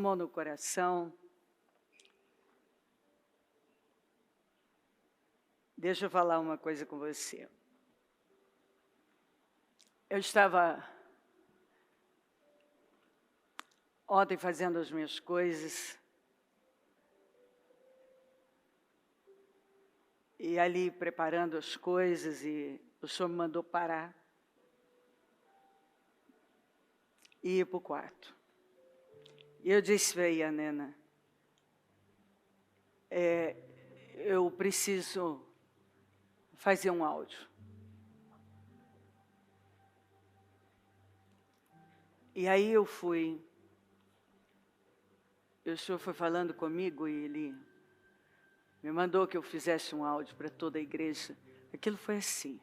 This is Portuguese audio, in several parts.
mão no coração. Deixa eu falar uma coisa com você. Eu estava ontem fazendo as minhas coisas e ali preparando as coisas e o Senhor me mandou parar e ir para o quarto. E eu disse para a Nena, eu preciso fazer um áudio. E aí eu fui, o Senhor foi falando comigo e Ele me mandou que eu fizesse um áudio para toda a igreja. Aquilo foi assim.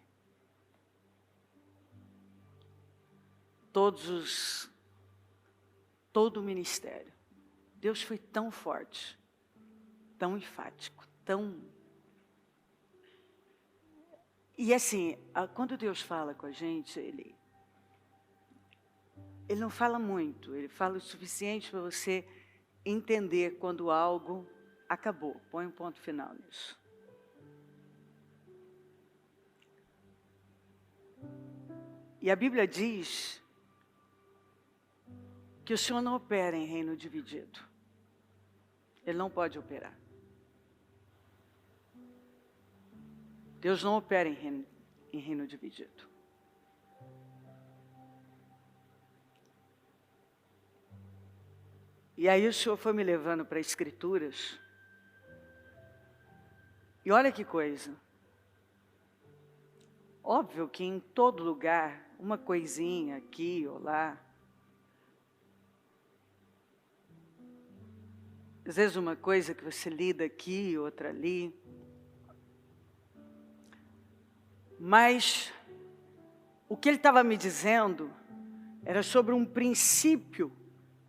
Todo o ministério. Deus foi tão forte, tão enfático, tão... E assim, quando Deus fala com a gente, Ele não fala muito, Ele fala o suficiente para você entender quando algo acabou. Põe um ponto final nisso. E a Bíblia diz que o Senhor não opera em reino dividido. Ele não pode operar. Deus não opera em reino dividido. E aí o Senhor foi me levando para Escrituras. E olha que coisa. Óbvio que em todo lugar, uma coisinha aqui ou lá. Às vezes uma coisa que você lida aqui, outra ali. Mas o que ele estava me dizendo era sobre um princípio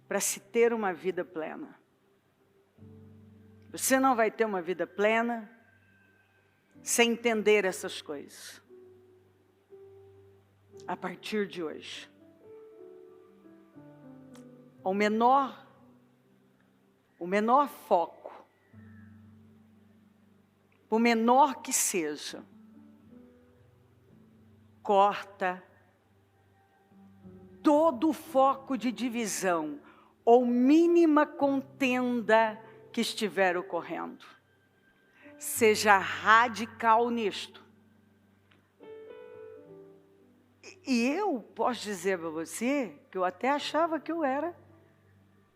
para se ter uma vida plena. Você não vai ter uma vida plena sem entender essas coisas. A partir de hoje. O menor foco, por menor que seja, corta todo o foco de divisão ou mínima contenda que estiver ocorrendo. Seja radical nisto. E eu posso dizer para você que eu até achava que eu era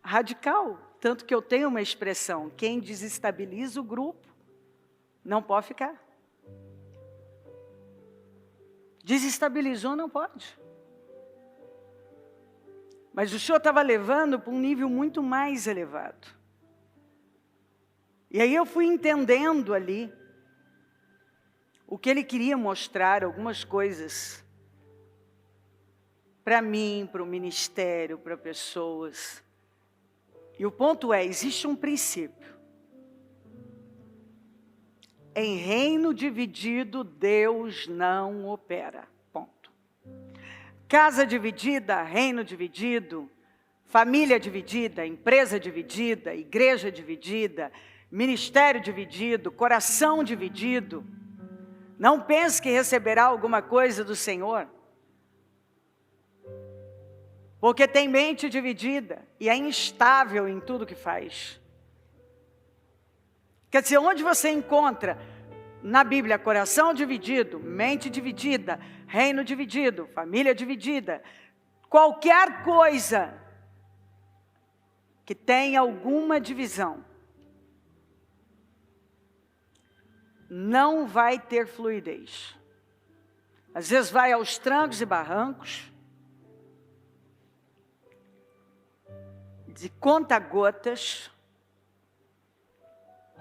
radical. Tanto que eu tenho uma expressão, quem desestabiliza o grupo não pode ficar. Desestabilizou, não pode. Mas o Senhor estava levando para um nível muito mais elevado. E aí eu fui entendendo ali o que Ele queria mostrar, algumas coisas para mim, para o ministério, para pessoas. E o ponto é, existe um princípio. Em reino dividido, Deus não opera. Ponto. Casa dividida, reino dividido, família dividida, empresa dividida, igreja dividida, ministério dividido, coração dividido. Não pense que receberá alguma coisa do Senhor. Porque tem mente dividida e é instável em tudo que faz. Quer dizer, onde você encontra na Bíblia coração dividido, mente dividida, reino dividido, família dividida, qualquer coisa que tenha alguma divisão, não vai ter fluidez. Às vezes vai aos trancos e barrancos, de conta-gotas,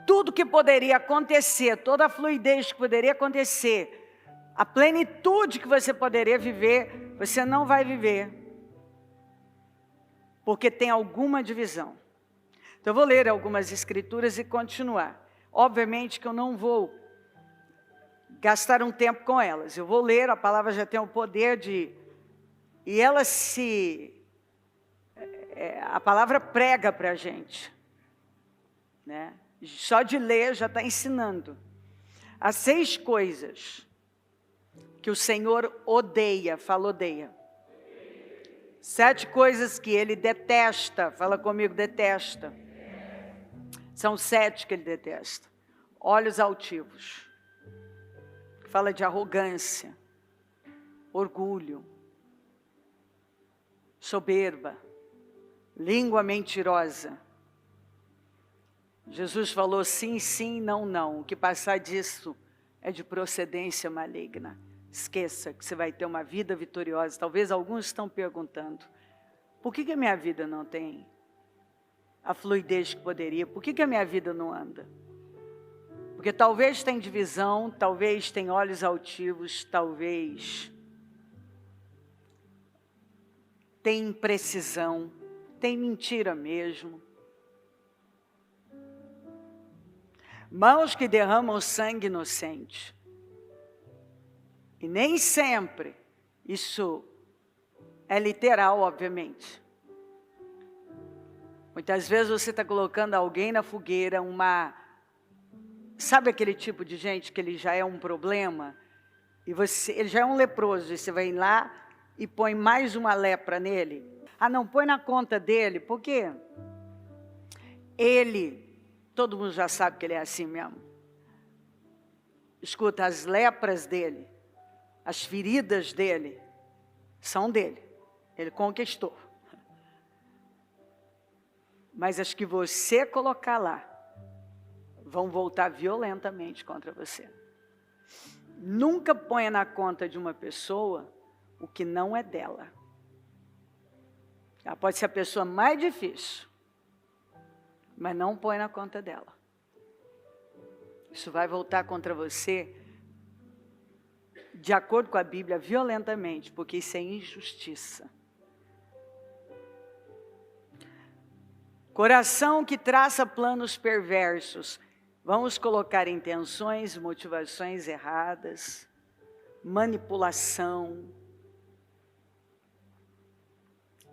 tudo que poderia acontecer, toda a fluidez que poderia acontecer, a plenitude que você poderia viver, você não vai viver, porque tem alguma divisão. Então eu vou ler algumas escrituras e continuar. Obviamente que eu não vou gastar um tempo com elas, eu vou ler, a palavra já tem o poder de... E ela a palavra prega para a gente, né? Só de ler já está ensinando. As 6 coisas que o Senhor odeia, fala odeia. 7 coisas que Ele detesta, fala comigo, detesta. São 7 que Ele detesta. Olhos altivos, fala de arrogância, orgulho, soberba, língua mentirosa. Jesus falou sim, sim, não, não. O que passar disso é de procedência maligna. Esqueça que você vai ter uma vida vitoriosa. Talvez alguns estão perguntando, por que a minha vida não tem a fluidez que poderia? Por que a minha vida não anda? Porque talvez tem divisão, talvez tem olhos altivos, talvez tem imprecisão, tem mentira mesmo. Mãos que derramam sangue inocente. E nem sempre isso é literal, obviamente. Muitas vezes você está colocando alguém na fogueira, sabe aquele tipo de gente que ele já é um problema? E ele já é um leproso, e você vai lá e põe mais uma lepra nele. Ah, não, põe na conta dele, porque todo mundo já sabe que ele é assim mesmo. Escuta, as lepras dele, as feridas dele, são dele. Ele conquistou. Mas as que você colocar lá, vão voltar violentamente contra você. Nunca ponha na conta de uma pessoa o que não é dela. Ela pode ser a pessoa mais difícil, mas não põe na conta dela. Isso vai voltar contra você, de acordo com a Bíblia, violentamente, porque isso é injustiça. Coração que traça planos perversos. Vamos colocar intenções, motivações erradas, manipulação.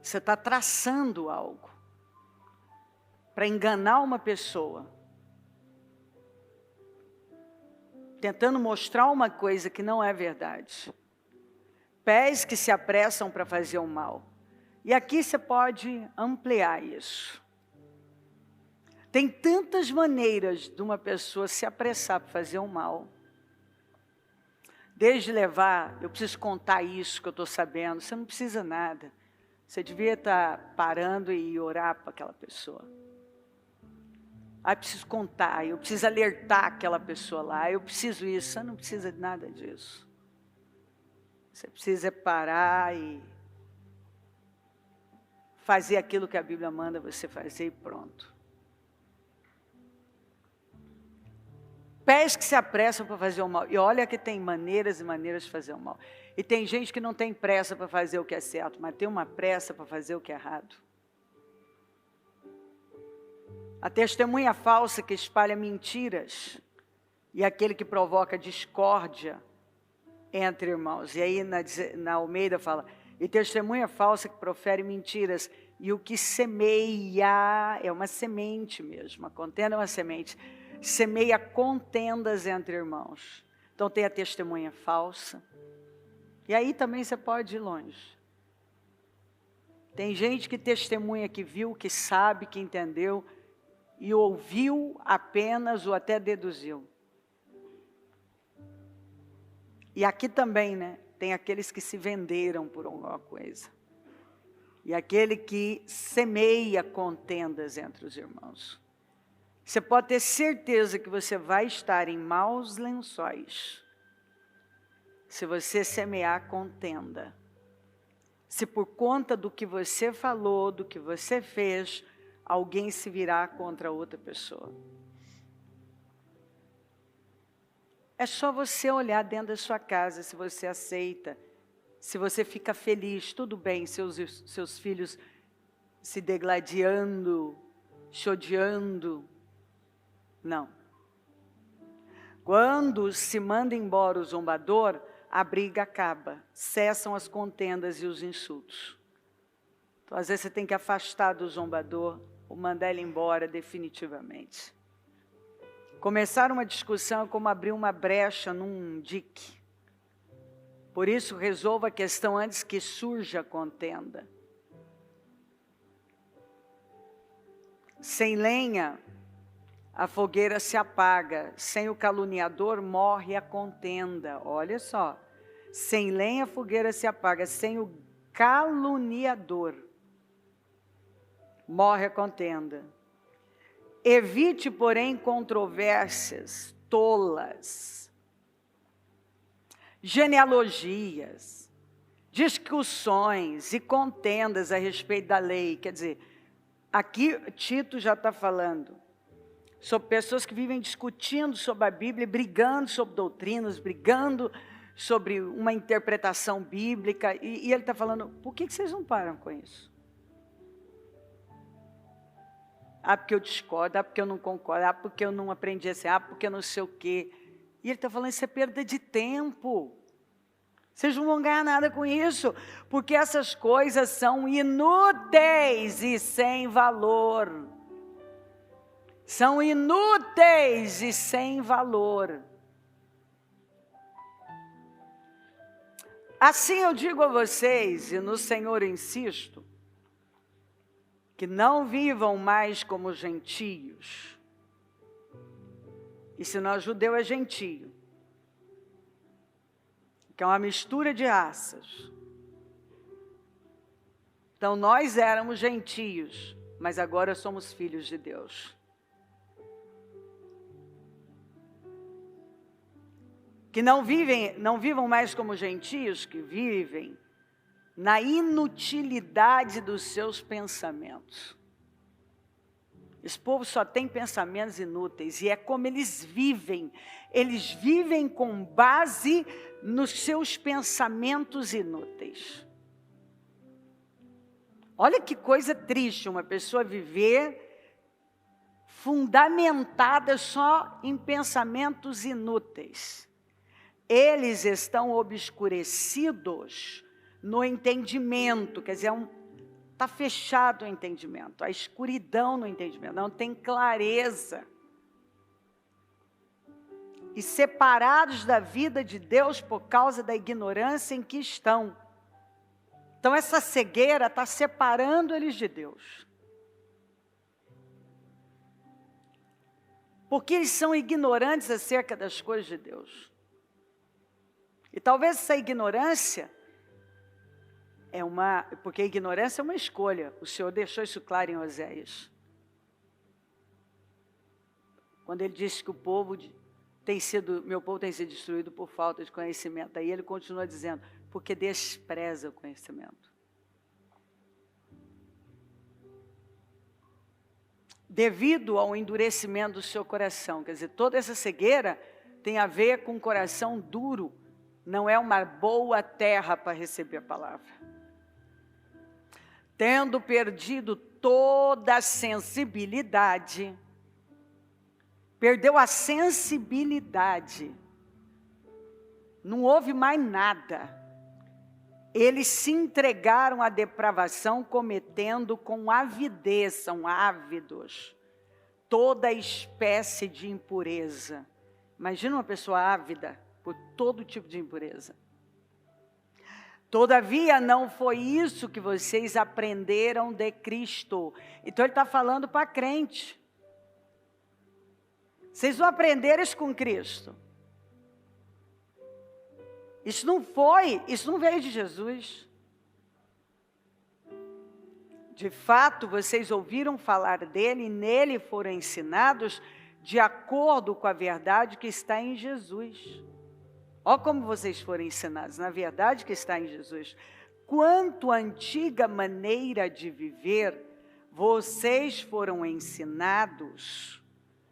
Você está traçando algo para enganar uma pessoa, tentando mostrar uma coisa que não é verdade. Pés que se apressam para fazer o mal. E aqui você pode ampliar isso. Tem tantas maneiras de uma pessoa se apressar para fazer o mal. Desde levar, eu preciso contar isso que eu estou sabendo. Você não precisa nada. Você devia estar parando e orar para aquela pessoa. Ah, eu preciso contar, eu preciso alertar aquela pessoa lá, eu preciso isso. Você não precisa de nada disso. Você precisa parar e fazer aquilo que a Bíblia manda você fazer e pronto. Pés que se apressam para fazer o mal. E olha que tem maneiras e maneiras de fazer o mal. E tem gente que não tem pressa para fazer o que é certo, mas tem uma pressa para fazer o que é errado. A testemunha falsa que espalha mentiras. E aquele que provoca discórdia entre irmãos. E aí na Almeida fala, e testemunha falsa que profere mentiras. E o que semeia, é uma semente mesmo, a contenda é uma semente. Semeia contendas entre irmãos. Então tem a testemunha falsa. E aí também você pode ir longe. Tem gente que testemunha que viu, que sabe, que entendeu, e ouviu apenas ou até deduziu. E aqui também, né? Tem aqueles que se venderam por alguma coisa. E aquele que semeia contendas entre os irmãos. Você pode ter certeza que você vai estar em maus lençóis se você semear contenda. Se por conta do que você falou, do que você fez, alguém se virar contra outra pessoa. É só você olhar dentro da sua casa, se você aceita, se você fica feliz, tudo bem, seus filhos se degladiando, te odiando. Não. Quando se manda embora o zombador, a briga acaba, cessam as contendas e os insultos. Então, às vezes você tem que afastar do zombador ou mandar ele embora definitivamente. Começar uma discussão é como abrir uma brecha num dique. Por isso, resolva a questão antes que surja a contenda. Sem lenha, a fogueira se apaga. Sem o caluniador, morre a contenda. Olha só. Sem lenha, a fogueira se apaga. Sem o caluniador, morre a contenda. Evite, porém, controvérsias tolas, genealogias, discussões e contendas a respeito da lei. Quer dizer, aqui Tito já está falando sobre pessoas que vivem discutindo sobre a Bíblia, brigando sobre doutrinas, brigando sobre uma interpretação bíblica. E ele está falando, por que vocês não param com isso? Ah, porque eu discordo, ah, porque eu não concordo, ah, porque eu não aprendi assim, ah, porque eu não sei o quê. E ele está falando, isso é perda de tempo. Vocês não vão ganhar nada com isso, porque essas coisas são inúteis e sem valor. São inúteis e sem valor. Assim eu digo a vocês, e no Senhor insisto, que não vivam mais como gentios. E se não, judeu é gentio, que é uma mistura de raças. Então nós éramos gentios, mas agora somos filhos de Deus. Que não vivam mais como gentios, que vivem na inutilidade dos seus pensamentos. Esse povo só tem pensamentos inúteis, e é como eles vivem com base nos seus pensamentos inúteis. Olha que coisa triste uma pessoa viver fundamentada só em pensamentos inúteis. Eles estão obscurecidos no entendimento, quer dizer, está fechado o entendimento, a escuridão no entendimento, não tem clareza. E separados da vida de Deus por causa da ignorância em que estão. Então essa cegueira está separando eles de Deus. Porque eles são ignorantes acerca das coisas de Deus. E talvez essa ignorância porque a ignorância é uma escolha. O Senhor deixou isso claro em Oséias. Quando ele disse que meu povo tem sido destruído por falta de conhecimento. Aí ele continua dizendo, porque despreza o conhecimento. Devido ao endurecimento do seu coração. Quer dizer, toda essa cegueira tem a ver com um coração duro. Não é uma boa terra para receber a palavra. Tendo perdido toda a sensibilidade, perdeu a sensibilidade, não houve mais nada. Eles se entregaram à depravação, cometendo com avidez, são ávidos, toda espécie de impureza. Imagina uma pessoa ávida por todo tipo de impureza. Todavia, não foi isso que vocês aprenderam de Cristo. Então, ele está falando para crente. Vocês não aprenderam isso com Cristo. Isso não veio de Jesus. De fato, vocês ouviram falar dele e nele foram ensinados de acordo com a verdade que está em Jesus. Olha como vocês foram ensinados, na verdade que está em Jesus. Quanto à antiga maneira de viver, vocês foram ensinados.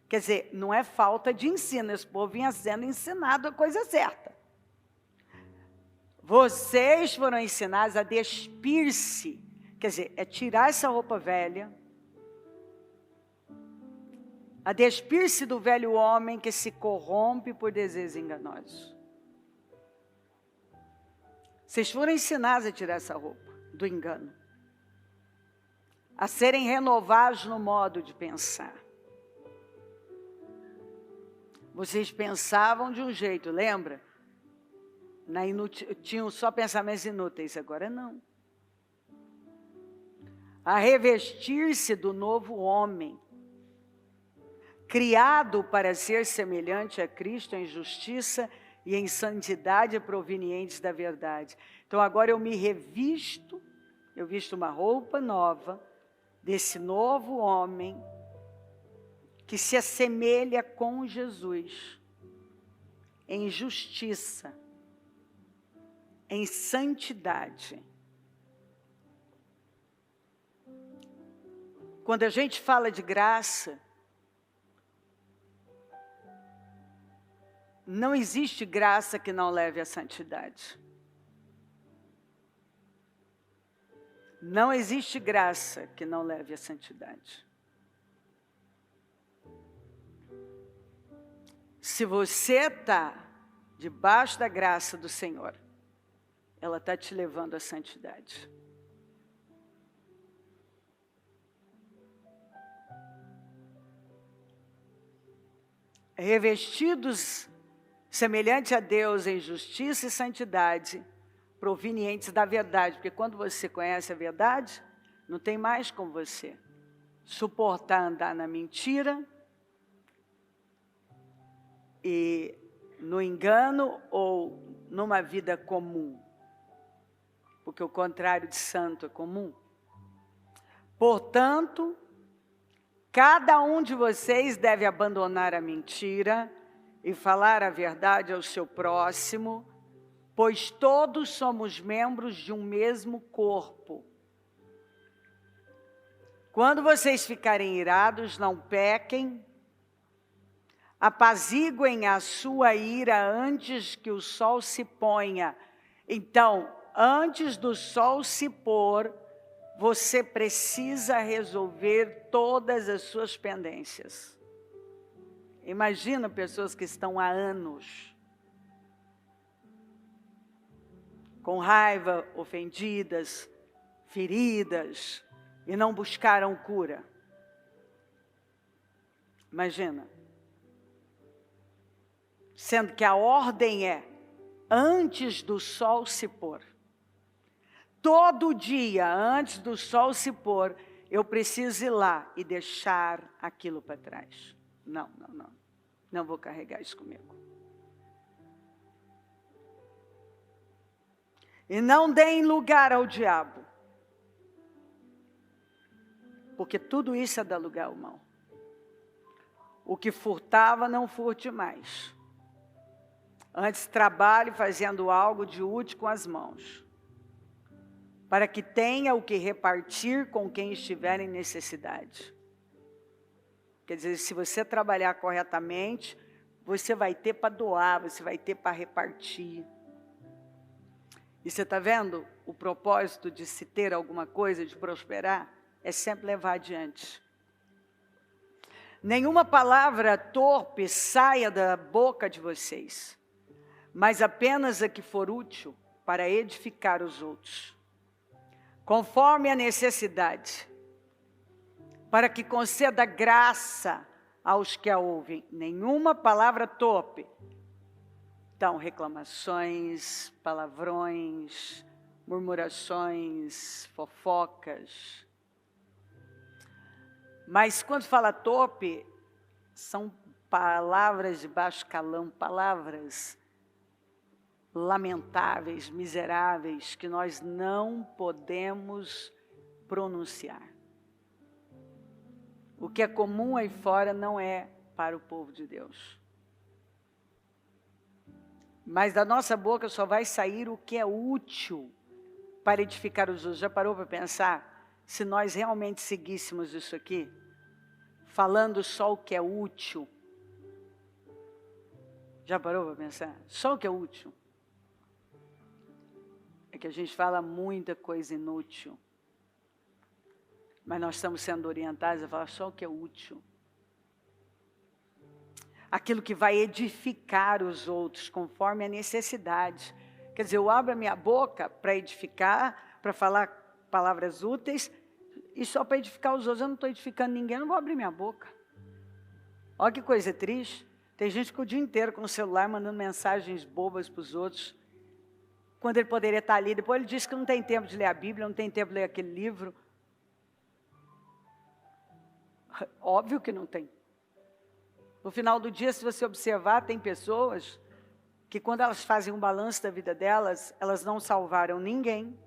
Quer dizer, não é falta de ensino, esse povo vinha sendo ensinado a coisa certa. Vocês foram ensinados a despir-se, quer dizer, é tirar essa roupa velha, a despir-se do velho homem que se corrompe por desejos enganosos. Vocês foram ensinados a tirar essa roupa do engano. a serem renovados no modo de pensar. Vocês pensavam de um jeito, lembra? Tinham só pensamentos inúteis, agora não. A revestir-se do novo homem, criado para ser semelhante a Cristo em justiça e em santidade provenientes da verdade. Então agora eu me revisto, eu visto uma roupa nova, desse novo homem, que se assemelha com Jesus, em justiça, em santidade. Quando a gente fala de graça, não existe graça que não leve à santidade. Não existe graça que não leve à santidade. Se você está debaixo da graça do Senhor, ela está te levando à santidade. Revestidos semelhante a Deus em justiça e santidade, provenientes da verdade, porque quando você conhece a verdade, não tem mais como você suportar andar na mentira e no engano ou numa vida comum, porque o contrário de santo é comum. Portanto, cada um de vocês deve abandonar a mentira e falar a verdade ao seu próximo, pois todos somos membros de um mesmo corpo. Quando vocês ficarem irados, não pequem, apaziguem a sua ira antes que o sol se ponha. Então, antes do sol se pôr, você precisa resolver todas as suas pendências. Imagina pessoas que estão há anos com raiva, ofendidas, feridas, e não buscaram cura. Imagina. Sendo que a ordem é, antes do sol se pôr. Todo dia, antes do sol se pôr, eu preciso ir lá e deixar aquilo para trás. Não vou carregar isso comigo. E não deem lugar ao diabo. Porque tudo isso é dar lugar ao mal. O que furtava, não furte mais. Antes trabalhe fazendo algo de útil com as mãos, para que tenha o que repartir com quem estiver em necessidade. Quer dizer, se você trabalhar corretamente, você vai ter para doar, você vai ter para repartir. E você está vendo o propósito de se ter alguma coisa, de prosperar? É sempre levar adiante. Nenhuma palavra torpe saia da boca de vocês, mas apenas a que for útil para edificar os outros, conforme a necessidade, para que conceda graça aos que a ouvem. Nenhuma palavra torpe. Então, reclamações, palavrões, murmurações, fofocas. Mas quando fala torpe, são palavras de baixo calão, palavras lamentáveis, miseráveis, que nós não podemos pronunciar. O que é comum aí fora não é para o povo de Deus. Mas da nossa boca só vai sair o que é útil para edificar os outros. Já parou para pensar? Se nós realmente seguíssemos isso aqui, falando só o que é útil. Já parou para pensar? Só o que é útil. É que a gente fala muita coisa inútil. Mas nós estamos sendo orientados a falar só o que é útil. Aquilo que vai edificar os outros, conforme a necessidade. Quer dizer, eu abro a minha boca para edificar, para falar palavras úteis, e só para edificar os outros. Eu não estou edificando ninguém, eu não vou abrir minha boca. Olha que coisa triste. Tem gente que fica o dia inteiro com o celular mandando mensagens bobas para os outros, quando ele poderia estar ali. Depois ele diz que não tem tempo de ler a Bíblia, não tem tempo de ler aquele livro. Óbvio que não tem. No final do dia, se você observar, tem pessoas que quando elas fazem um balanço da vida delas, elas não salvaram ninguém.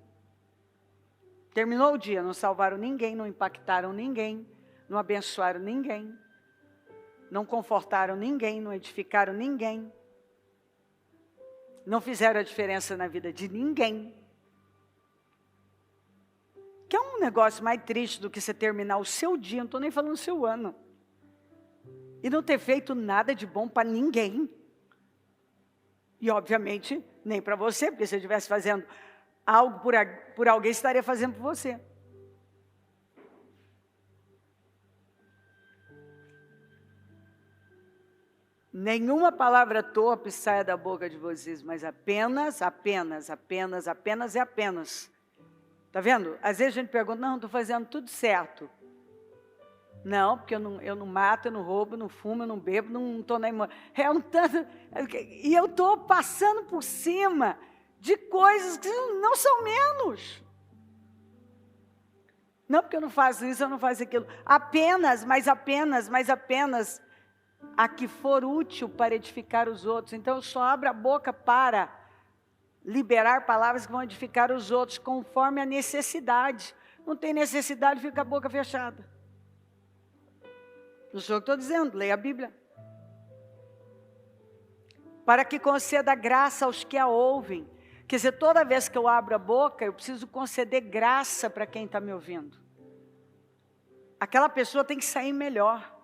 Terminou o dia, não salvaram ninguém, não impactaram ninguém, não abençoaram ninguém, não confortaram ninguém, não edificaram ninguém, não fizeram a diferença na vida de ninguém. Que é um negócio mais triste do que você terminar o seu dia, não estou nem falando o seu ano, e não ter feito nada de bom para ninguém. E obviamente, nem para você, porque se você estivesse fazendo algo por alguém, você estaria fazendo por você. Nenhuma palavra torpe saia da boca de vocês, mas apenas é apenas. Está vendo? Às vezes a gente pergunta, não, estou fazendo tudo certo. Não, porque eu não mato, eu não roubo, eu não fumo, eu não bebo, não estou nem... E eu estou passando por cima de coisas que não são menos. Não, porque eu não faço isso, eu não faço aquilo. Apenas a que for útil para edificar os outros. Então, eu só abro a boca para liberar palavras que vão edificar os outros, conforme a necessidade. Não tem necessidade, fica a boca fechada. Não sou eu que estou dizendo, leia a Bíblia. Para que conceda graça aos que a ouvem. Quer dizer, toda vez que eu abro a boca, eu preciso conceder graça para quem está me ouvindo. Aquela pessoa tem que sair melhor.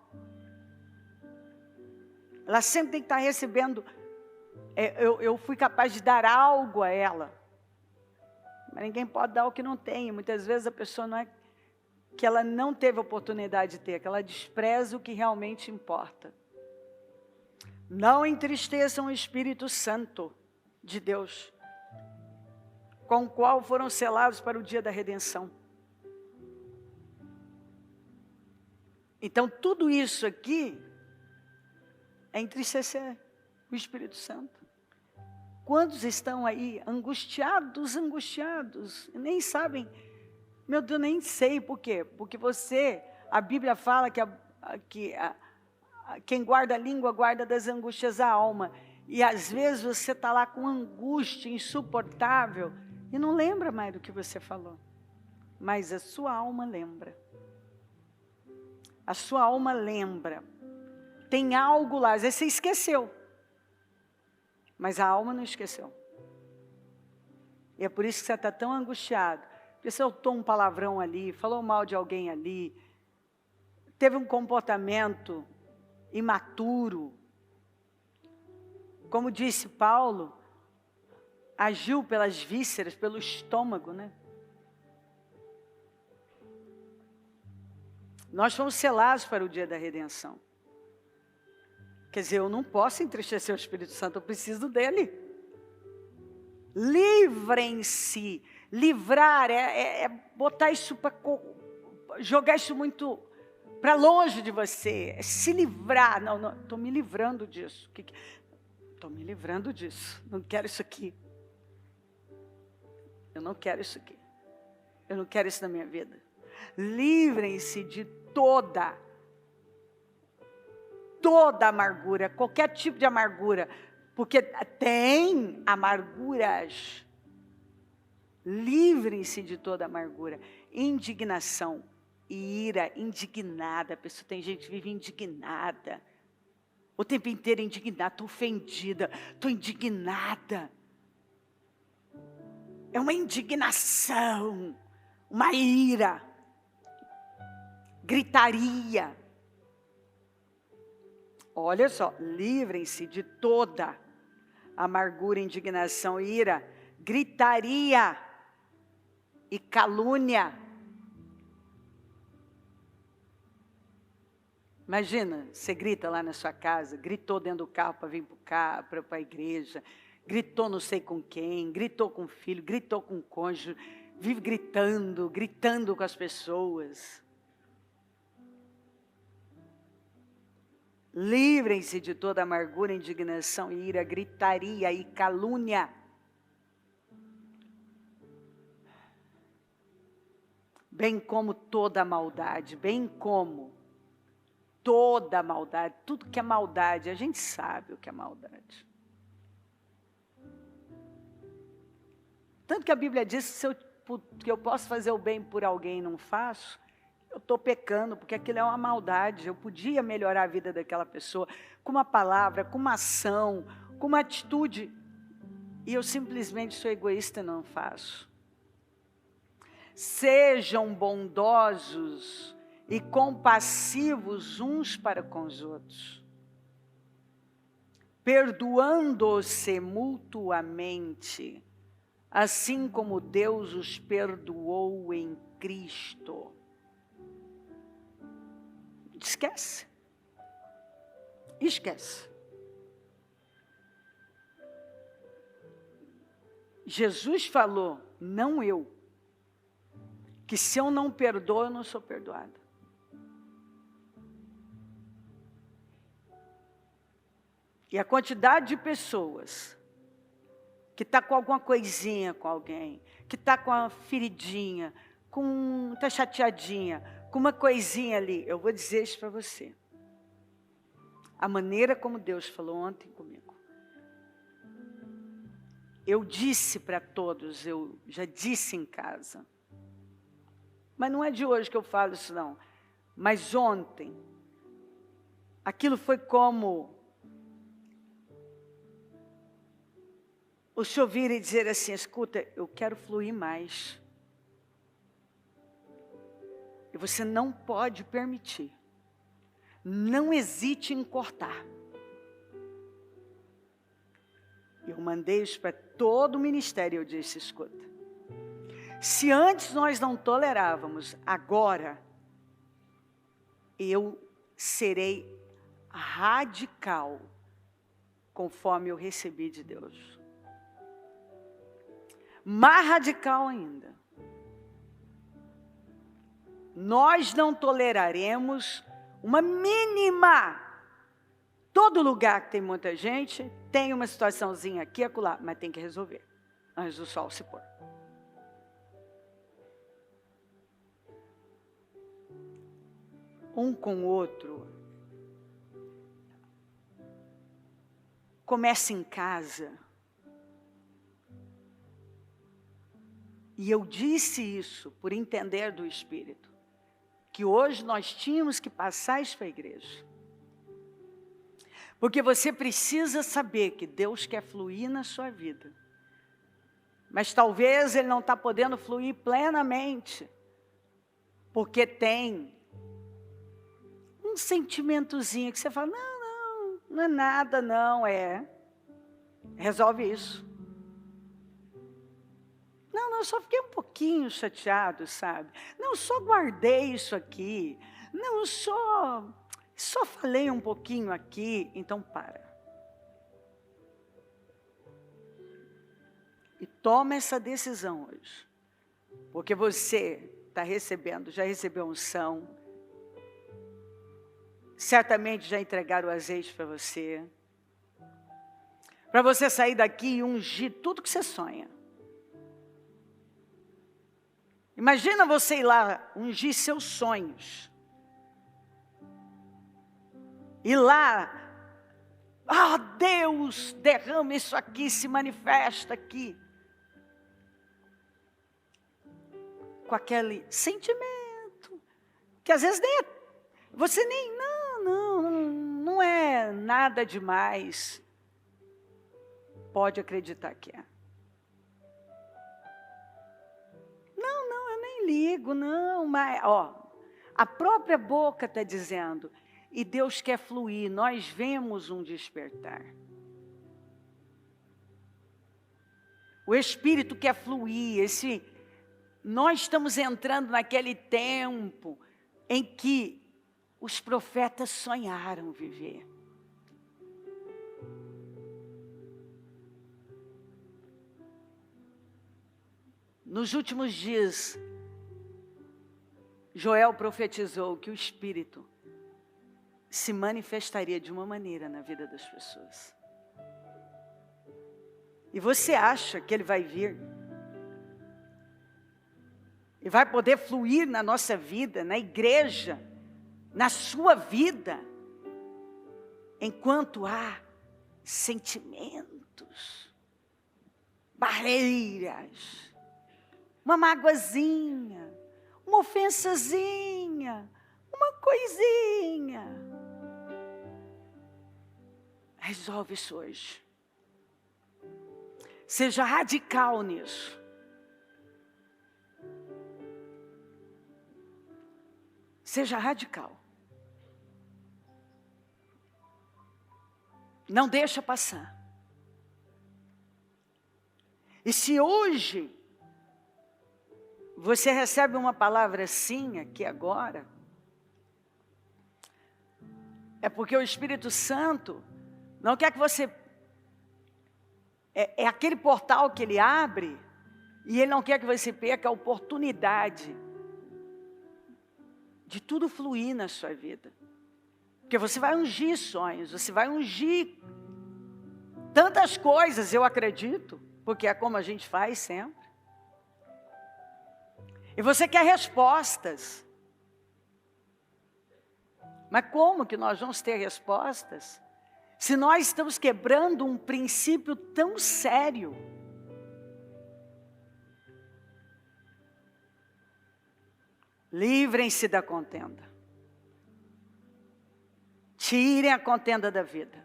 Ela sempre tem que estar recebendo. Eu fui capaz de dar algo a ela. Mas ninguém pode dar o que não tem. Muitas vezes a pessoa não é que ela não teve oportunidade de ter, que ela despreza o que realmente importa. Não entristeçam o Espírito Santo de Deus, com o qual foram selados para o dia da redenção. Então, tudo isso aqui é entristecer o Espírito Santo. Quantos estão aí angustiados, e nem sabem, meu Deus, nem sei por quê. Porque a Bíblia fala que quem guarda a língua guarda das angústias da alma. E às vezes você está lá com angústia insuportável e não lembra mais do que você falou. Mas a sua alma lembra. A sua alma lembra. Tem algo lá, às vezes você esqueceu. Mas a alma não esqueceu. E é por isso que você está tão angustiado. Porque você soltou um palavrão ali, falou mal de alguém ali, teve um comportamento imaturo. Como disse Paulo, agiu pelas vísceras, pelo estômago, né? Nós fomos selados para o dia da redenção. Quer dizer, eu não posso entristecer o Espírito Santo, eu preciso dele. Livrem-se. Livrar é botar isso para... jogar isso muito para longe de você. É se livrar. Não, estou me livrando disso. Estou me livrando disso. Não quero isso aqui. Eu não quero isso aqui. Eu não quero isso na minha vida. Livrem-se de toda amargura, qualquer tipo de amargura, porque tem amarguras. Livrem-se de toda amargura, indignação, ira, indignada. A pessoa, tem gente que vive indignada, o tempo inteiro indignada, estou ofendida, estou indignada. É uma indignação, uma ira, gritaria. Olha só, livrem-se de toda amargura, indignação, ira, gritaria e calúnia. Imagina, você grita lá na sua casa, gritou dentro do carro para vir para a igreja, gritou não sei com quem, gritou com o filho, gritou com o cônjuge, vive gritando com as pessoas. Livrem-se de toda amargura, indignação e ira, gritaria e calúnia. Bem como toda maldade, tudo que é maldade, a gente sabe o que é maldade. Tanto que a Bíblia diz que eu posso fazer o bem por alguém e não faço, eu estou pecando, porque aquilo é uma maldade. Eu podia melhorar a vida daquela pessoa com uma palavra, com uma ação, com uma atitude, e eu simplesmente sou egoísta e não faço. Sejam bondosos e compassivos uns para com os outros, perdoando-se mutuamente, assim como Deus os perdoou em Cristo. Esquece. Jesus falou, não eu, que se eu não perdoo, eu não sou perdoada. E a quantidade de pessoas que está com alguma coisinha com alguém, que está com uma feridinha, está chateadinha, com uma coisinha ali, eu vou dizer isso para você. A maneira como Deus falou ontem comigo. Eu disse para todos, eu já disse em casa. Mas não é de hoje que eu falo isso não. Mas ontem, aquilo foi como o senhor vir e dizer assim, escuta, eu quero fluir mais. E você não pode permitir. Não hesite em cortar. Eu mandei isso para todo o ministério. Eu disse, escuta. Se antes nós não tolerávamos, agora eu serei radical, conforme eu recebi de Deus. Mais radical ainda. Nós não toleraremos uma mínima. Todo lugar que tem muita gente, tem uma situaçãozinha aqui e acolá, mas tem que resolver, antes do sol se pôr. Um com o outro. Começa em casa. E eu disse isso por entender do Espírito. Que hoje nós tínhamos que passar isso para a igreja. Porque você precisa saber que Deus quer fluir na sua vida. Mas talvez Ele não está podendo fluir plenamente. Porque tem um sentimentozinho que você fala, não é nada, não, resolve isso. Não, eu só fiquei um pouquinho chateado, sabe? Não, só guardei isso aqui. Não, só falei um pouquinho aqui. Então, para. E toma essa decisão hoje. Porque você está recebendo, já recebeu unção. Certamente já entregaram o azeite para você. Para você sair daqui e ungir tudo que você sonha. Imagina você ir lá ungir seus sonhos. E lá, Deus, derrama isso aqui, se manifesta aqui. Com aquele sentimento, que às vezes você nem, não é nada demais. Pode acreditar que é. Eu nem ligo, mas, a própria boca está dizendo, e Deus quer fluir, nós vemos um despertar. O Espírito quer fluir, nós estamos entrando naquele tempo em que os profetas sonharam viver. nos últimos dias, Joel profetizou que o Espírito se manifestaria de uma maneira na vida das pessoas. E você acha que ele vai vir? E vai poder fluir na nossa vida, na igreja, na sua vida, enquanto há sentimentos, barreiras, uma magoazinha, uma ofensazinha, uma coisinha. Resolve isso hoje. Seja radical nisso. Seja radical. Não deixa passar. E se hoje você recebe uma palavra assim, aqui agora, é porque o Espírito Santo não quer que você... É aquele portal que ele abre, e ele não quer que você perca a oportunidade de tudo fluir na sua vida. Porque você vai ungir sonhos, você vai ungir tantas coisas, eu acredito, porque é como a gente faz sempre. E você quer respostas. Mas como que nós vamos ter respostas se nós estamos quebrando um princípio tão sério? Livrem-se da contenda. Tirem a contenda da vida.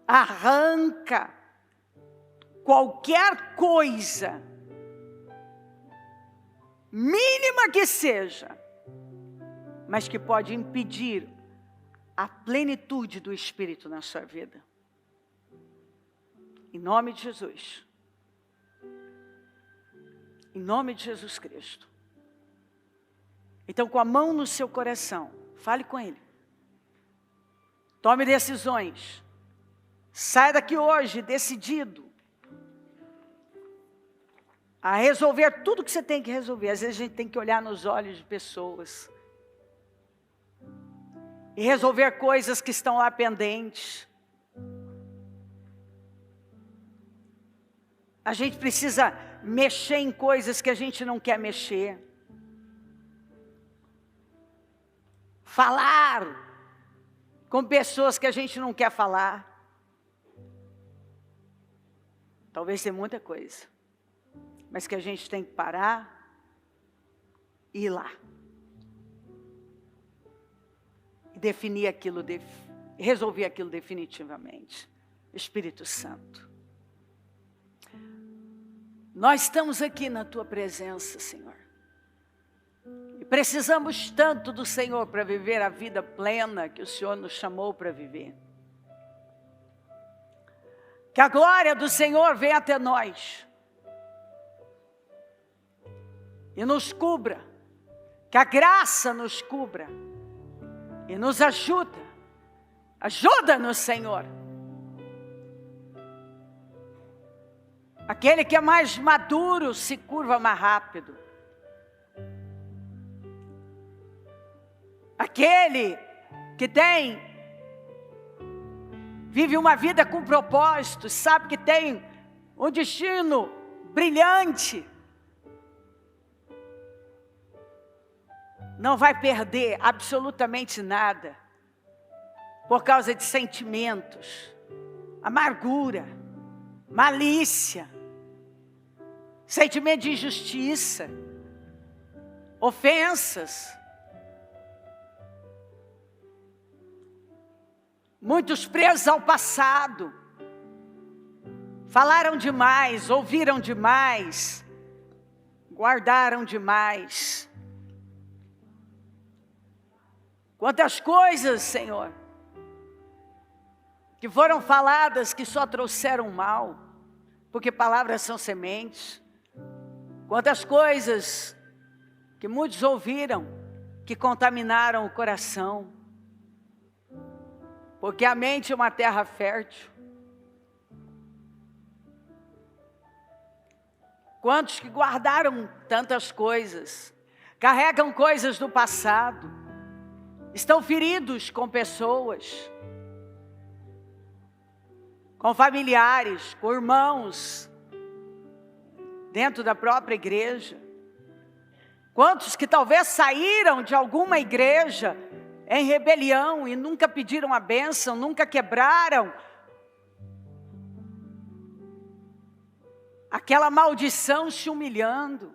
Arranca qualquer coisa, mínima que seja, mas que pode impedir a plenitude do Espírito na sua vida. Em nome de Jesus. Em nome de Jesus Cristo. Então, com a mão no seu coração, fale com Ele. Tome decisões. Saia daqui hoje decidido a resolver tudo que você tem que resolver. Às vezes a gente tem que olhar nos olhos de pessoas e resolver coisas que estão lá pendentes. A gente precisa mexer em coisas que a gente não quer mexer. Falar com pessoas que a gente não quer falar. Talvez tenha muita coisa, mas que a gente tem que parar e ir lá. E definir aquilo, resolver aquilo definitivamente. Espírito Santo. Nós estamos aqui na Tua presença, Senhor. E precisamos tanto do Senhor para viver a vida plena que o Senhor nos chamou para viver. Que a glória do Senhor venha até nós. E nos cubra. Que a graça nos cubra. E nos ajuda. Ajuda-nos, Senhor. Aquele que é mais maduro se curva mais rápido. Aquele que vive uma vida com propósito, sabe que tem um destino brilhante, não vai perder absolutamente nada por causa de sentimentos, amargura, malícia, sentimento de injustiça, ofensas. Muitos presos ao passado, falaram demais, ouviram demais, guardaram demais. Quantas coisas, Senhor, que foram faladas que só trouxeram mal, porque palavras são sementes. Quantas coisas que muitos ouviram que contaminaram o coração. Porque a mente é uma terra fértil. Quantos que guardaram tantas coisas, carregam coisas do passado, estão feridos com pessoas, com familiares, com irmãos, dentro da própria igreja. Quantos que talvez saíram de alguma igreja em rebelião e nunca pediram a bênção, nunca quebraram aquela maldição, se humilhando,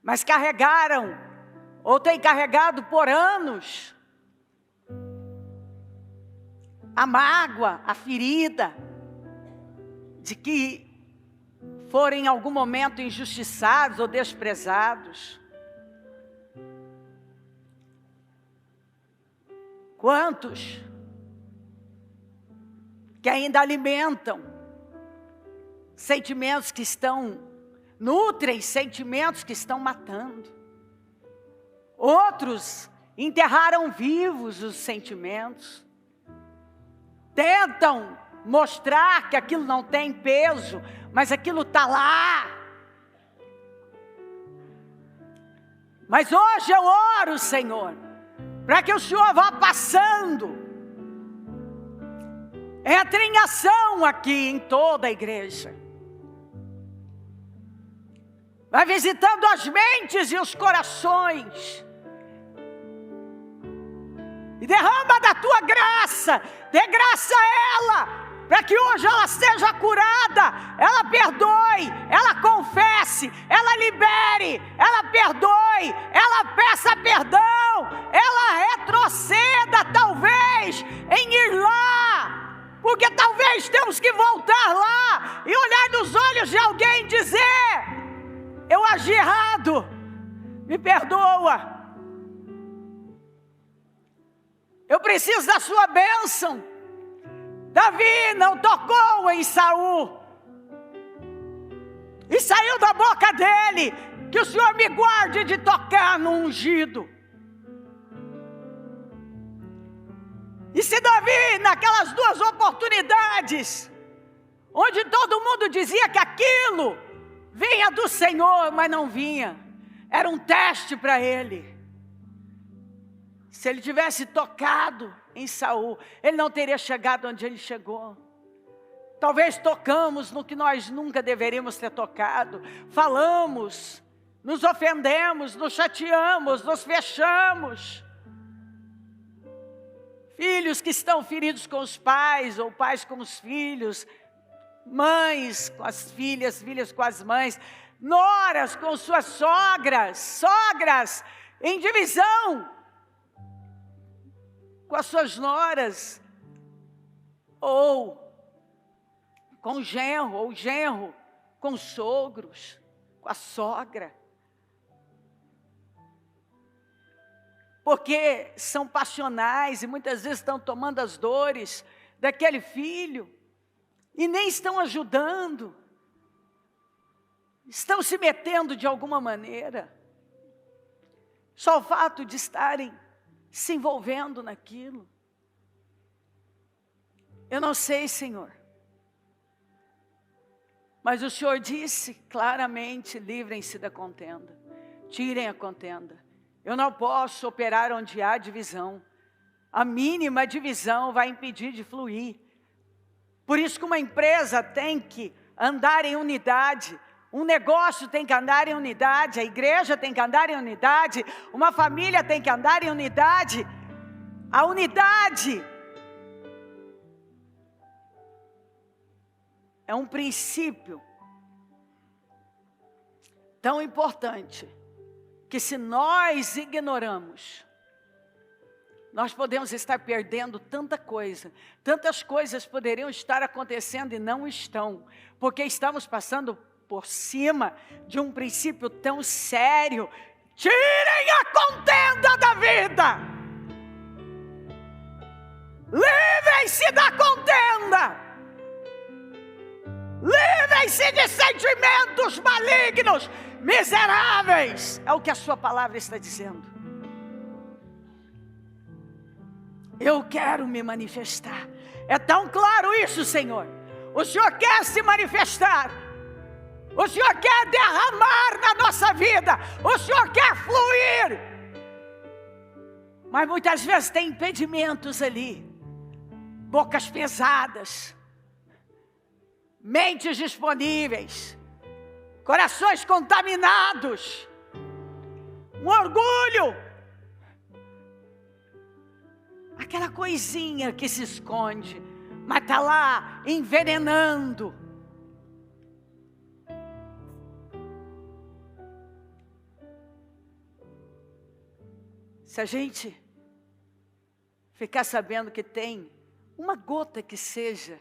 mas carregaram, ou têm carregado por anos, a mágoa, a ferida, de que foram em algum momento injustiçados ou desprezados. Quantos que ainda alimentam sentimentos que nutrem sentimentos que estão matando. Outros enterraram vivos os sentimentos. Tentam mostrar que aquilo não tem peso, mas aquilo está lá. Mas hoje eu oro, Senhor, para que o Senhor vá passando, entre em ação aqui em toda a igreja. Vai visitando as mentes e os corações. E derrama da tua graça, dê graça a ela, para que hoje ela seja curada, ela perdoe, ela confesse, ela libere, ela perdoe, ela peça perdão, ela retroceda talvez em ir lá, porque talvez temos que voltar lá e olhar nos olhos de alguém e dizer: eu agi errado, me perdoa. Eu preciso da sua bênção. Davi não tocou em Saul, e saiu da boca dele: que o Senhor me guarde de tocar no ungido. E se Davi, naquelas duas oportunidades, onde todo mundo dizia que aquilo vinha do Senhor, mas não vinha, era um teste para ele. Se ele tivesse tocado em Saul, ele não teria chegado onde ele chegou. Talvez tocamos no que nós nunca deveríamos ter tocado. Falamos, nos ofendemos, nos chateamos, nos fechamos. Filhos que estão feridos com os pais, ou pais com os filhos, mães com as filhas, filhas com as mães, noras com suas sogras, sogras em divisão com as suas noras, ou com o genro, ou genro com os sogros, com a sogra. Porque são passionais e muitas vezes estão tomando as dores daquele filho e nem estão ajudando, estão se metendo de alguma maneira. Só o fato de estarem se envolvendo naquilo. Eu não sei, Senhor, mas o Senhor disse claramente: livrem-se da contenda, tirem a contenda. Eu não posso operar onde há divisão. A mínima divisão vai impedir de fluir. Por isso que uma empresa tem que andar em unidade, um negócio tem que andar em unidade, a igreja tem que andar em unidade, uma família tem que andar em unidade. A unidade é um princípio tão importante, que se nós ignoramos, nós podemos estar perdendo tanta coisa. Tantas coisas poderiam estar acontecendo e não estão, porque estamos passando por cima de um princípio tão sério. Tirem a contenda da vida. Livrem-se da contenda. Livrem-se de sentimentos malignos, miseráveis. É o que a sua palavra está dizendo. Eu quero me manifestar. É tão claro isso, Senhor. O Senhor quer se manifestar. O Senhor quer derramar na nossa vida. O Senhor quer fluir. Mas muitas vezes tem impedimentos ali. Bocas pesadas. Mentes disponíveis. Corações contaminados. Um orgulho. Aquela coisinha que se esconde, mas está lá envenenando. Se a gente ficar sabendo que tem uma gota que seja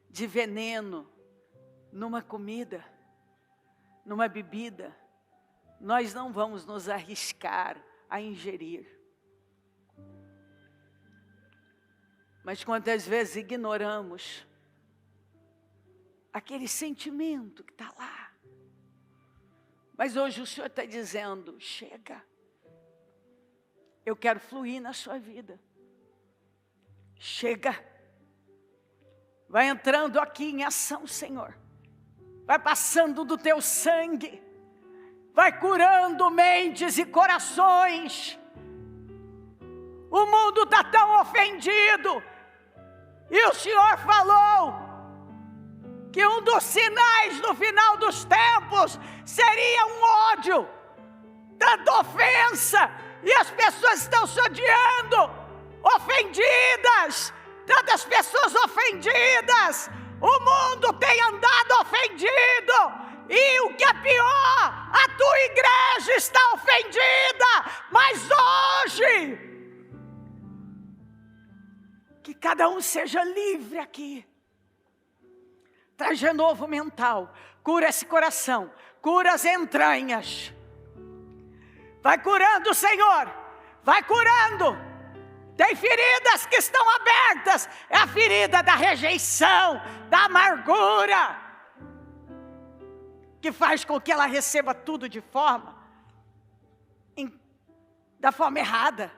de veneno numa comida, numa bebida, nós não vamos nos arriscar a ingerir. Mas quantas vezes ignoramos aquele sentimento que está lá. Mas hoje o Senhor está dizendo, chega. Eu quero fluir na sua vida. Chega. Vai entrando aqui em ação, Senhor. Vai passando do teu sangue. Vai curando mentes e corações. O mundo está tão ofendido. E o Senhor falou que um dos sinais no final dos tempos seria um ódio, tanta ofensa, e as pessoas estão se odiando, ofendidas, tantas pessoas ofendidas, o mundo tem andado ofendido, e o que é pior, a tua igreja está ofendida, mas hoje, que cada um seja livre aqui. Traz renovo mental. Cura esse coração. Cura as entranhas. Vai curando, Senhor. Vai curando. Tem feridas que estão abertas. É a ferida da rejeição, da amargura, que faz com que ela receba tudo da forma errada.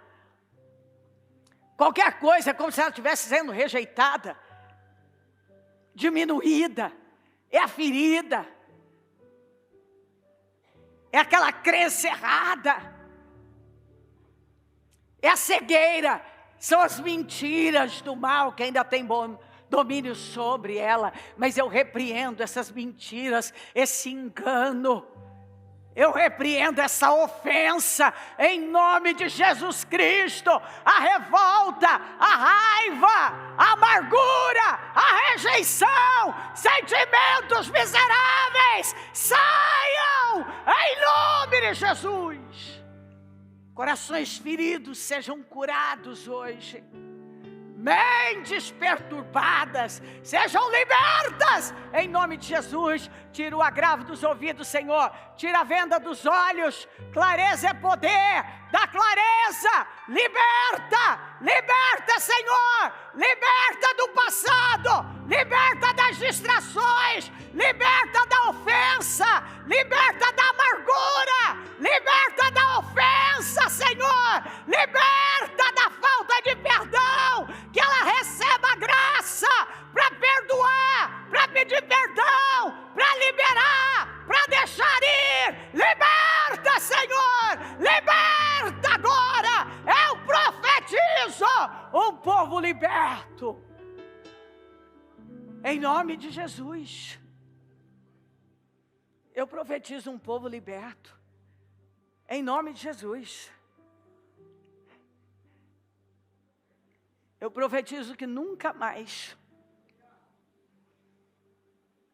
Qualquer coisa é como se ela estivesse sendo rejeitada, diminuída. É a ferida. É aquela crença errada. É a cegueira. São as mentiras do mal que ainda tem domínio sobre ela. Mas eu repreendo essas mentiras, esse engano. Eu repreendo essa ofensa em nome de Jesus Cristo. A revolta, a raiva, a amargura, a rejeição, sentimentos miseráveis, saiam em nome de Jesus. Corações feridos sejam curados hoje. Mentes perturbadas sejam libertas em nome de Jesus. Tira o agravo dos ouvidos, Senhor. Tira a venda dos olhos. Clareza é poder. Dá clareza. Liberta. Liberta, Senhor. Liberta do passado. Liberta das distrações. Liberta da ofensa. Liberta da amargura. Liberta da ofensa, Senhor. Liberta da falta de perdão. Que ela receba graça para perdoar, para pedir perdão, para liberar, para deixar ir. Liberta, Senhor, liberta agora. Eu profetizo um povo liberto, em nome de Jesus. Eu profetizo um povo liberto, em nome de Jesus. Eu profetizo que nunca mais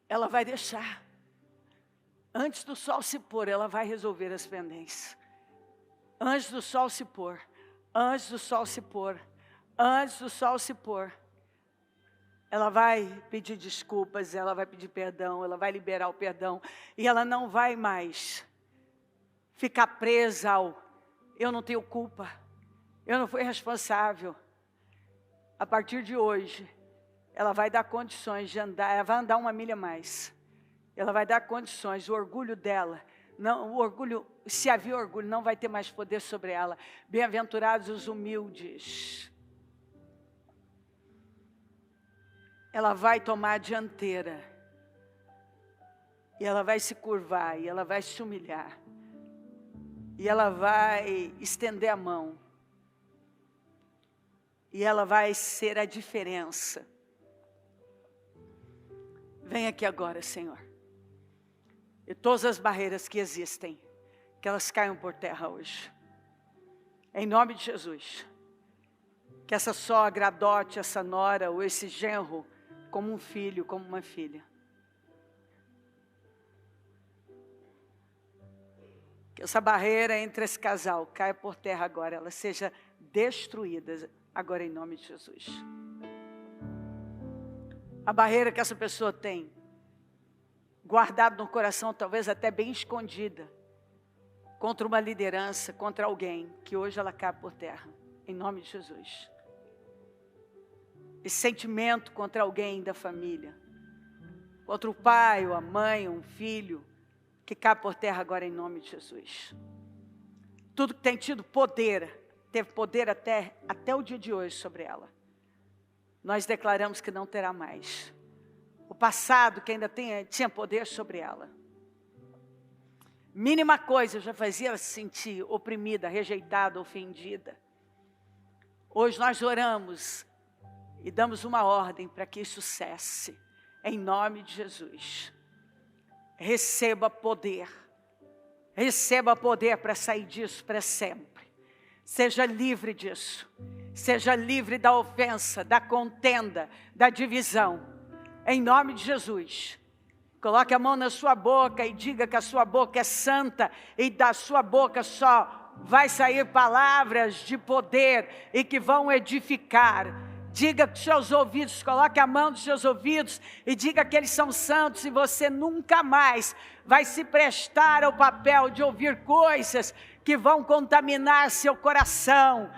ela vai deixar. Antes do sol se pôr, ela vai resolver as pendências. Antes do sol se pôr, antes do sol se pôr, antes do sol se pôr. Ela vai pedir desculpas, ela vai pedir perdão, ela vai liberar o perdão. E ela não vai mais ficar presa ao eu não tenho culpa, eu não fui responsável. A partir de hoje, ela vai dar condições de andar, ela vai andar 1 milha a mais. Ela vai dar condições, o orgulho dela, não, o orgulho, se havia orgulho, não vai ter mais poder sobre ela. Bem-aventurados os humildes. Ela vai tomar a dianteira. E ela vai se curvar, e ela vai se humilhar. E ela vai estender a mão. E ela vai ser a diferença. Vem aqui agora, Senhor. E todas as barreiras que existem, que elas caiam por terra hoje. Em nome de Jesus. Que essa sogra adote essa nora ou esse genro como um filho, como uma filha. Que essa barreira entre esse casal caia por terra agora, ela seja destruída agora em nome de Jesus. A barreira que essa pessoa tem, guardada no coração, talvez até bem escondida, contra uma liderança, contra alguém, que hoje ela caia por terra, em nome de Jesus. Esse sentimento contra alguém da família, contra o pai, ou a mãe, ou um filho, que cai por terra agora em nome de Jesus. Tudo que tem tido poder, teve poder até o dia de hoje sobre ela. Nós declaramos que não terá mais. O passado que ainda tinha poder sobre ela. Mínima coisa já fazia ela se sentir oprimida, rejeitada, ofendida. Hoje nós oramos e damos uma ordem para que isso cesse. Em nome de Jesus. Receba poder. Receba poder para sair disso para sempre. Seja livre disso. Seja livre da ofensa, da contenda, da divisão. Em nome de Jesus. Coloque a mão na sua boca e diga que a sua boca é santa. E da sua boca só vai sair palavras de poder e que vão edificar. Diga com seus ouvidos, coloque a mão nos seus ouvidos e diga que eles são santos e você nunca mais vai se prestar ao papel de ouvir coisas que vão contaminar seu coração.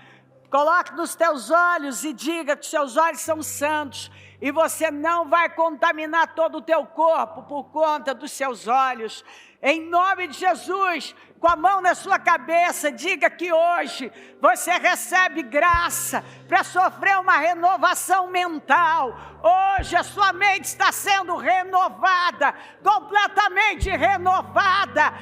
Coloque nos teus olhos e diga que seus olhos são santos e você não vai contaminar todo o teu corpo por conta dos seus olhos. Em nome de Jesus, com a mão na sua cabeça, diga que hoje você recebe graça para sofrer uma renovação mental. Hoje a sua mente está sendo renovada, completamente renovada,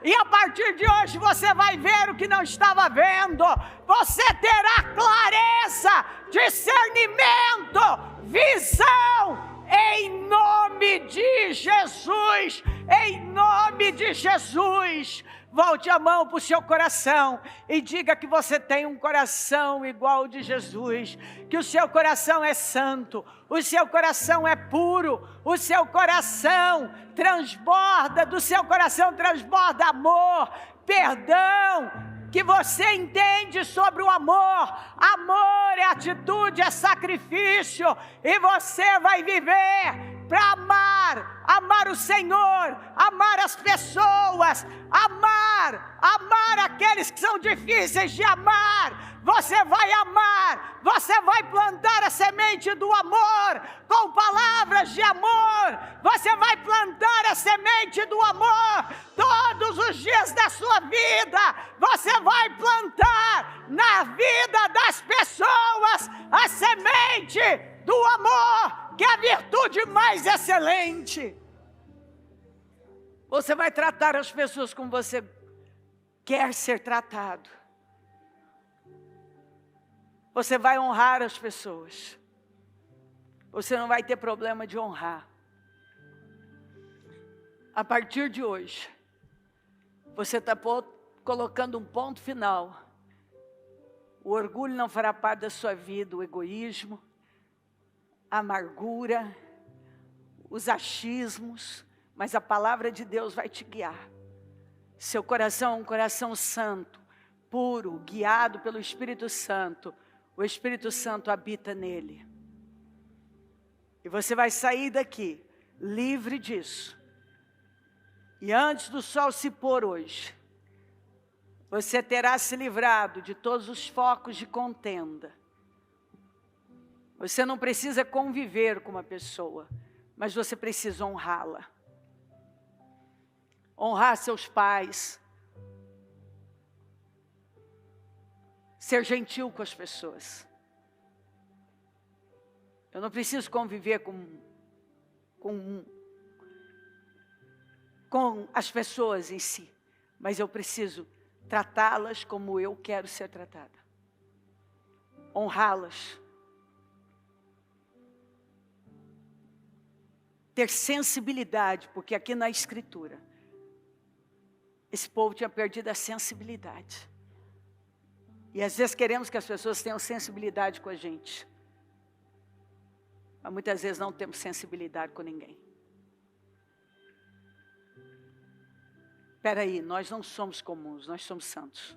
e a partir de hoje você vai ver o que não estava vendo. Você terá clareza, discernimento, visão, em nome de Jesus, em nome de Jesus. Volte a mão para o seu coração e diga que você tem um coração igual ao de Jesus, que o seu coração é santo, o seu coração é puro, o seu coração transborda, do seu coração transborda amor, perdão, que você entende sobre o amor. Amor é atitude, é sacrifício, e você vai viver para amar o Senhor, amar as pessoas, amar aqueles que são difíceis de amar. Você vai amar, você vai plantar a semente do amor, com palavras de amor, você vai plantar a semente do amor, todos os dias da sua vida, você vai plantar na vida das pessoas a semente do amor, que é a virtude mais excelente. Você vai tratar as pessoas como você quer ser tratado. Você vai honrar as pessoas. Você não vai ter problema de honrar. A partir de hoje, você está colocando um ponto final. O orgulho não fará parte da sua vida, o egoísmo, a amargura, os achismos, mas a palavra de Deus vai te guiar. Seu coração é um coração santo, puro, guiado pelo Espírito Santo. O Espírito Santo habita nele. E você vai sair daqui, livre disso. E antes do sol se pôr hoje, você terá se livrado de todos os focos de contenda. Você não precisa conviver com uma pessoa, mas você precisa honrá-la. Honrar seus pais. Ser gentil com as pessoas. Eu não preciso conviver com com as pessoas em si, mas eu preciso tratá-las como eu quero ser tratada. Honrá-las. Ter sensibilidade, porque aqui na Escritura, esse povo tinha perdido a sensibilidade. E às vezes queremos que as pessoas tenham sensibilidade com a gente. Mas muitas vezes não temos sensibilidade com ninguém. Espera aí, nós não somos comuns, nós somos santos.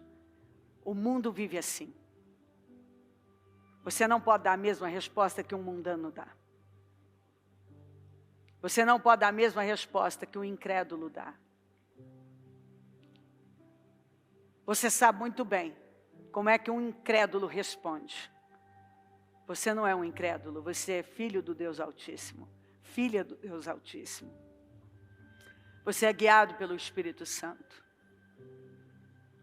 O mundo vive assim. Você não pode dar a mesma resposta que um mundano dá. Você não pode dar a mesma resposta que um incrédulo dá. Você sabe muito bem como é que um incrédulo responde. Você não é um incrédulo, você é filho do Deus Altíssimo, filha do Deus Altíssimo. Você é guiado pelo Espírito Santo.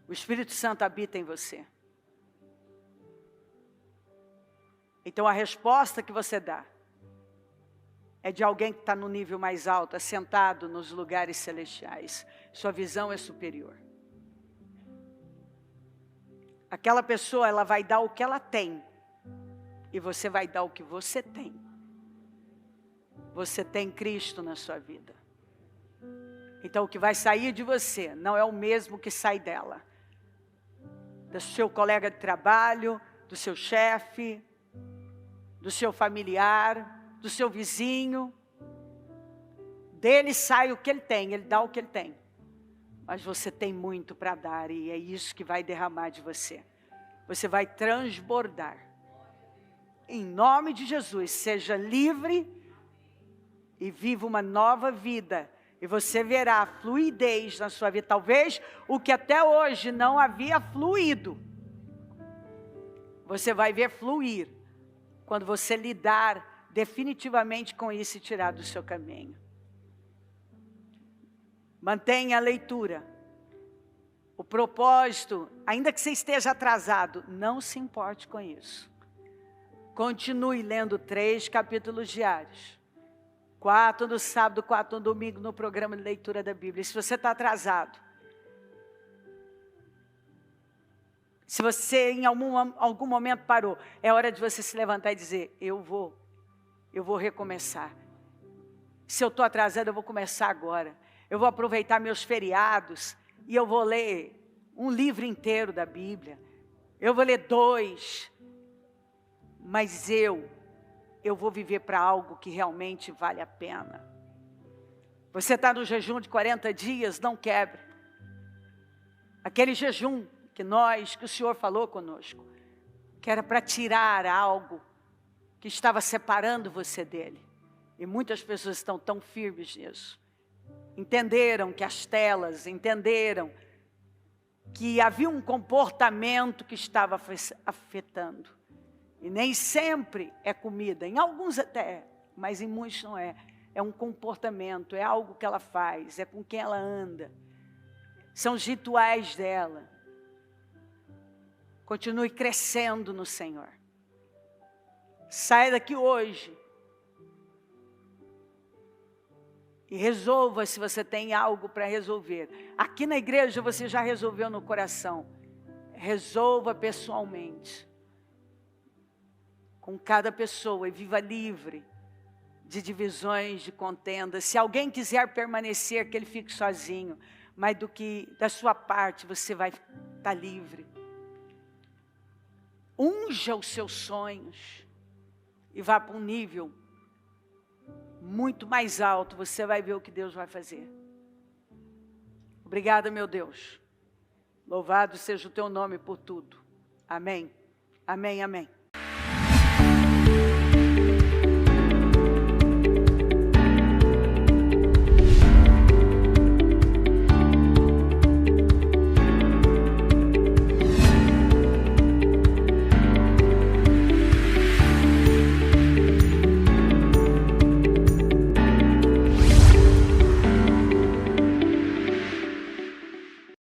O Espírito Santo habita em você. Então a resposta que você dá é de alguém que está no nível mais alto, assentado nos lugares celestiais. Sua visão é superior. Aquela pessoa, ela vai dar o que ela tem. E você vai dar o que você tem. Você tem Cristo na sua vida. Então o que vai sair de você não é o mesmo que sai dela. Do seu colega de trabalho, do seu chefe, do seu familiar, do seu vizinho. Dele sai o que ele tem, ele dá o que ele tem. Mas você tem muito para dar e é isso que vai derramar de você. Você vai transbordar. Em nome de Jesus, seja livre e viva uma nova vida. E você verá fluidez na sua vida. Talvez o que até hoje não havia fluído. Você vai ver fluir quando você lidar definitivamente com isso e tirar do seu caminho. Mantenha a leitura. O propósito, ainda que você esteja atrasado, não se importe com isso. Continue lendo 3 capítulos diários. 4 no sábado, 4 no domingo no programa de leitura da Bíblia. E se você está atrasado, se você em algum momento parou, é hora de você se levantar e dizer, eu vou recomeçar. Se eu estou atrasado, eu vou começar agora. Eu vou aproveitar meus feriados e eu vou ler um livro inteiro da Bíblia. Eu vou ler 2. Mas eu vou viver para algo que realmente vale a pena. Você está no jejum de 40 dias, não quebre. Aquele jejum que o Senhor falou conosco, que era para tirar algo que estava separando você dele. E muitas pessoas estão tão firmes nisso. Entenderam que as telas, entenderam que havia um comportamento que estava afetando. E nem sempre é comida, em alguns até, mas em muitos não é. É um comportamento, é algo que ela faz, é com quem ela anda. São os rituais dela. Continue crescendo no Senhor. Saia daqui hoje. E resolva se você tem algo para resolver. Aqui na igreja você já resolveu no coração. Resolva pessoalmente. Com cada pessoa e viva livre de divisões, de contendas. Se alguém quiser permanecer, que ele fique sozinho. Mas da sua parte você vai estar livre. Unja os seus sonhos. E vá para um nível muito mais alto. Você vai ver o que Deus vai fazer. Obrigada, meu Deus. Louvado seja o teu nome por tudo. Amém. Amém, amém.